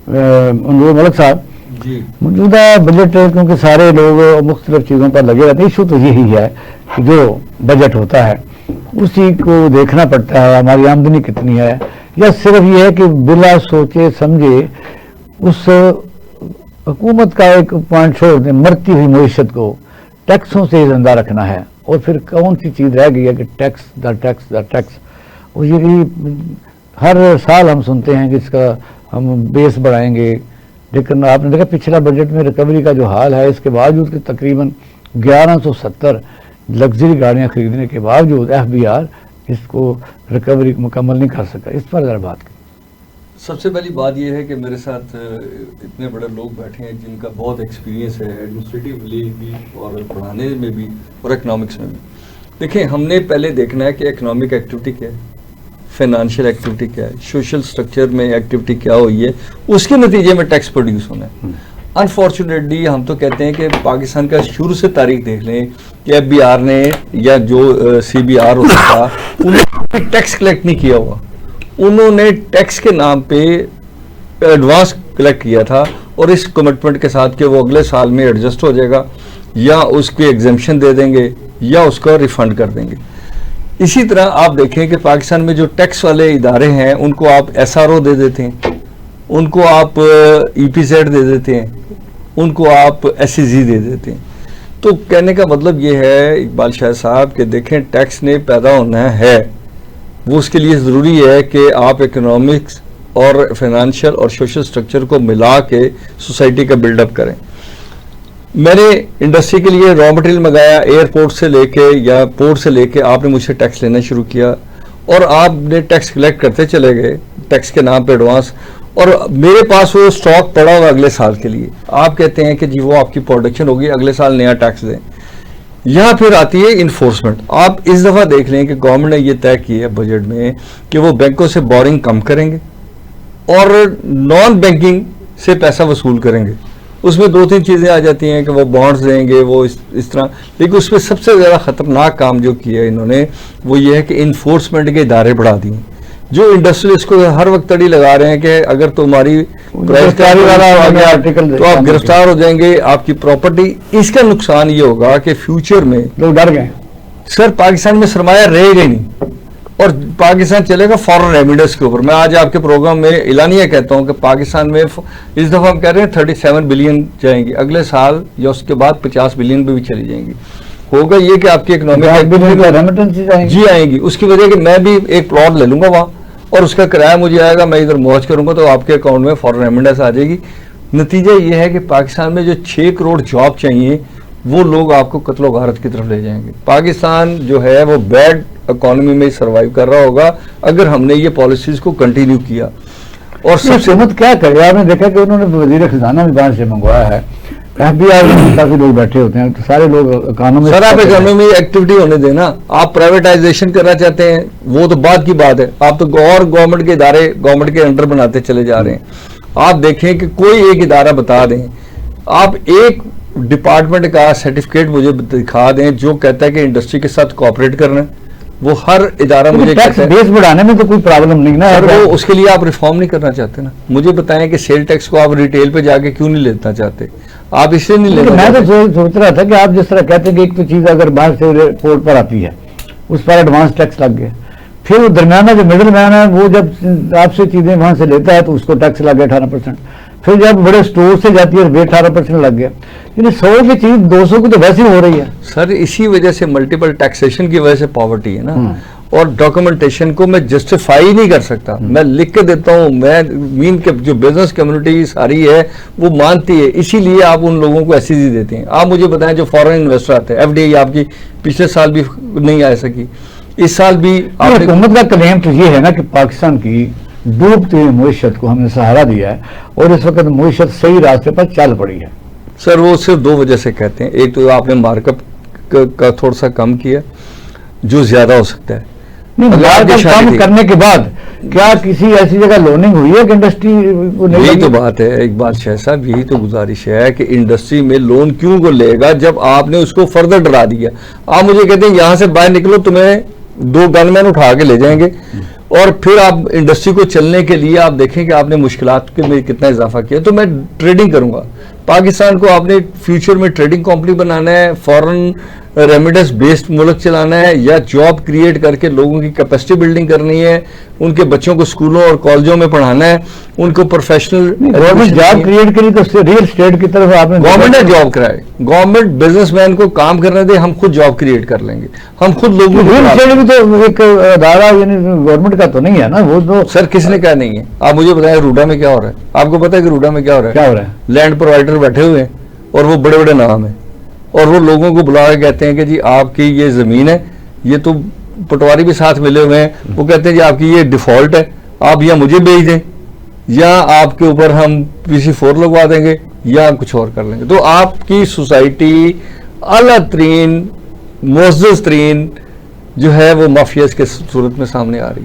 नूर मलिक साहब, मौजूदा बजट क्योंकि सारे लोग मुख्तलिफ चीज़ों पर लगे रहते हैं, इशू तो यही है कि जो बजट होता है उसी को देखना पड़ता है, हमारी आमदनी कितनी है, या सिर्फ ये है कि बिला सोचे समझे उस हुकूमत का एक पॉइंट छोड़ दें, मरती हुई मईशत को टैक्सों से जिंदा रखना है। और फिर कौन सी चीज़ रह गई है कि tax the tax the tax. और ये हर साल हम सुनते हैं कि इसका हम बेस बढ़ाएंगे, लेकिन आपने देखा पिछला बजट में रिकवरी का जो हाल है, इसके बावजूद कि तकरीबन 1170 लग्जरी गाड़ियां खरीदने के बावजूद FBR इसको रिकवरी मुकम्मल नहीं कर सका। इस पर ज़रा बात करें। सबसे पहली बात यह है कि मेरे साथ इतने बड़े लोग बैठे हैं जिनका बहुत एक्सपीरियंस है एडमिनिस्ट्रेटिवली भी और पढ़ाने में भी और इकनॉमिक्स में भी। देखिए, हमने पहले देखना है कि इकनॉमिक एक्टिविटी क्या है, फाइनेंशियल एक्टिविटी क्या है, सोशल स्ट्रक्चर में एक्टिविटी क्या हुई है, उसके नतीजे में टैक्स प्रोड्यूस होना है। अनफॉर्चुनेटली हम तो कहते हैं कि पाकिस्तान का शुरू से तारीख देख लें कि FBR ने या जो CBR होता था उन्होंने टैक्स कलेक्ट नहीं किया हुआ। उन्होंने टैक्स के नाम पे एडवांस कलेक्ट किया था और इस कमिटमेंट के साथ कि वो अगले साल में एडजस्ट हो जाएगा या उसकी एग्जेम्पशन दे देंगे या उसका रिफंड कर देंगे। इसी तरह आप देखें कि पाकिस्तान में जो टैक्स वाले इदारे हैं उनको आप SRO दे देते हैं, उनको आप EPZ दे देते हैं, उनको आप SEZ दे देते हैं। तो कहने का मतलब ये है इकबाल शाह साहब कि देखें, टैक्स ने पैदा होना है, वो उसके लिए ज़रूरी है कि आप इकोनॉमिक्स और फाइनेंशियल और सोशल स्ट्रक्चर को मिला के सोसाइटी का बिल्डअप करें। मैंने इंडस्ट्री के लिए रॉ मटेरियल मंगाया, एयरपोर्ट से लेके या पोर्ट से लेके आपने मुझसे टैक्स लेना शुरू किया और आपने टैक्स कलेक्ट करते चले गए टैक्स के नाम पे एडवांस, और मेरे पास वो स्टॉक पड़ा हुआ अगले साल के लिए। आप कहते हैं कि जी वो आपकी प्रोडक्शन होगी, अगले साल नया टैक्स दें। यहाँ फिर आती है इन्फोर्समेंट। आप इस दफ़ा देख लें कि गवर्नमेंट ने ये तय किया है बजट में कि वो बैंकों से बोरिंग कम करेंगे और नॉन बैंकिंग से पैसा वसूल करेंगे। उसमें 2-3 चीज़ें आ जाती हैं कि वो बॉन्ड्स देंगे, वो इस तरह। लेकिन उसमें सबसे ज़्यादा ख़तरनाक काम जो किया है इन्होंने वो ये है कि इन्फोर्समेंट के इदारे बढ़ा दिए। जो इंडस्ट्रियलिस्ट को हर वक्त तड़ी लगा रहे हैं कि अगर तुम्हारी गिरफ्तारी वाला आ गया तो आप गिरफ्तार हो जाएंगे, आपकी प्रॉपर्टी। इसका नुकसान ये होगा कि फ्यूचर में लोग डर गए सर, पाकिस्तान में सरमाया रहेगा नहीं और पाकिस्तान चलेगा फॉरेन रेमिडेंस के ऊपर। मैं आज आपके प्रोग्राम में एलानिया कहता हूं कि पाकिस्तान में इस दफा हम कह रहे हैं 37 बिलियन जाएंगी, अगले साल या उसके बाद 50 बिलियन पे भी चली जाएंगी। होगा ये कि आपकी इकोनॉमिक जी आएंगी। उसकी वजह कि मैं भी एक प्लॉट ले लूंगा वहां और उसका किराया मुझे आएगा, मैं इधर मौज करूंगा तो आपके अकाउंट में फॉरेन रेमिडेंस आ जाएगी। नतीजा ये है कि पाकिस्तान में जो 6 करोड़ जॉब चाहिए वो लोग आपको कत्लो गारत की तरफ ले जाएंगे। पाकिस्तान जो है वो बैड इकोनॉमी में सर्वाइव कर रहा होगा अगर हमने ये पॉलिसीज को कंटिन्यू किया। और सबसे मत क्या करे, आपने देखा कि उन्होंने वजीर खजाना भी बाहर से मंगवाया है, FBR में काफी लोग बैठे होते हैं, तो सारे लोग इकोनॉमी। सर आप इकोनॉमी एक्टिविटी होने देना। आप प्राइवेटाइजेशन करना चाहते हैं वो तो बात की बात है, आप तो और गवर्नमेंट के इदारे गवर्नमेंट के अंडर बनाते चले जा रहे हैं। आप देखें कि कोई एक इदारा बता दें, आप एक डिपार्टमेंट का सर्टिफिकेट मुझे दिखा दें जो कहता है कि इंडस्ट्री के साथ कोऑपरेट करना है। वो हर इदारा मुझे टैक्स बेस बढ़ाने में तो कोई प्रॉब्लम नहीं ना, वो उसके लिए आप रिफॉर्म नहीं करना चाहते ना। मुझे बताएं कि सेल टैक्स को आप रिटेल पे जाके क्यों नहीं लेना चाहते, आप इसलिए नहीं लेना। मैं तो सोच रहा था कि आप जिस तरह कहते हैं कि एक तो चीज अगर बाहर से पोर्ट पर आती है उस पर एडवांस टैक्स लग गया, फिर वो दरमियाना जो मिडिल मैन है वो जब आपसे चीजें वहां से लेता है तो उसको टैक्स लग गया 18%, फिर जब बड़े स्टोर से जाती है 18% लग गया। यानी 100 की चीज 200 की तो वैसे ही हो रही है सर। इसी वजह से मल्टीपल टैक्सेशन की वजह से पॉवर्टी है ना, और डॉक्यूमेंटेशन को मैं जस्टिफाई नहीं कर सकता। मैं लिख के देता हूँ, मैं मीन के जो बिजनेस कम्युनिटी सारी है वो मानती है, इसीलिए आप उन लोगों को SEZ देते हैं। आप मुझे बताएं जो फॉरेन इन्वेस्टर आते हैं, FDI आपकी पिछले साल भी नहीं आ सकी, इस साल भी। हुकूमत का क्लेम तो ये है ना कि पाकिस्तान की डूबती हुई मईशत को हमने सहारा दिया है और इस वक्त मईशत सही रास्ते पर चल पड़ी है। सर वो सिर्फ 2 वजह से कहते हैं, एक तो आपने मार्कअप का थोड़ा सा कम किया जो ज्यादा हो सकता है। काम करने के बाद क्या किसी ऐसी जगह लोनिंग हुई है कि इंडस्ट्री को नहीं? यही तो बात है इकबाल शाह साहब, यही तो गुजारिश है कि इंडस्ट्री में लोन क्यों को लेगा जब आपने उसको फर्दर डरा दिया। आप मुझे कहते हैं यहां से बाहर निकलो, तुम्हें 2 गनमैन उठा के ले जाएंगे और फिर आप इंडस्ट्री को चलने के लिए आप देखें कि आपने मुश्किलात के में कितना इजाफा किया। तो मैं ट्रेडिंग करूंगा, पाकिस्तान को आपने फ्यूचर में ट्रेडिंग कंपनी बनाना है, फॉरेन रेमिडेंस बेस्ड मुल्क चलाना है, या जॉब क्रिएट करके लोगों की कैपेसिटी बिल्डिंग करनी है, उनके बच्चों को स्कूलों और कॉलेजों में पढ़ाना है, उनको प्रोफेशनल गवर्नमेंट जॉब क्रिएट करी तो रियल स्टेट की तरफ आपने गवर्नमेंट ने जॉब कराए, गवर्नमेंट बिजनेसमैन को काम करने दे, हम खुद जॉब क्रिएट कर लेंगे, हम खुद लोगों रियल स्टेट भी तो एक अदारा यानी गवर्नमेंट का तो नहीं है ना, वो तो सर किसने कहा नहीं है? आप मुझे बताएं रूडा में क्या हो रहा है? आपको पता है कि रूडा में क्या हो रहा है? क्या हो रहा है? लैंड प्रोवाइडर बैठे हुए हैं और वो बड़े बड़े नाम है, और वो लोगों को बुला के कहते हैं कि जी आपकी ये जमीन है, ये तो पटवारी भी साथ मिले हुए हैं, वो कहते हैं जी आपकी ये डिफॉल्ट है, आप या मुझे बेच दें या आपके ऊपर हम PC4 लगवा देंगे या कुछ और कर लेंगे। तो आपकी सोसाइटी अला तरीन मुअज़्ज़ज़ तरीन जो है वो माफियाज के सूरत में सामने आ रही है।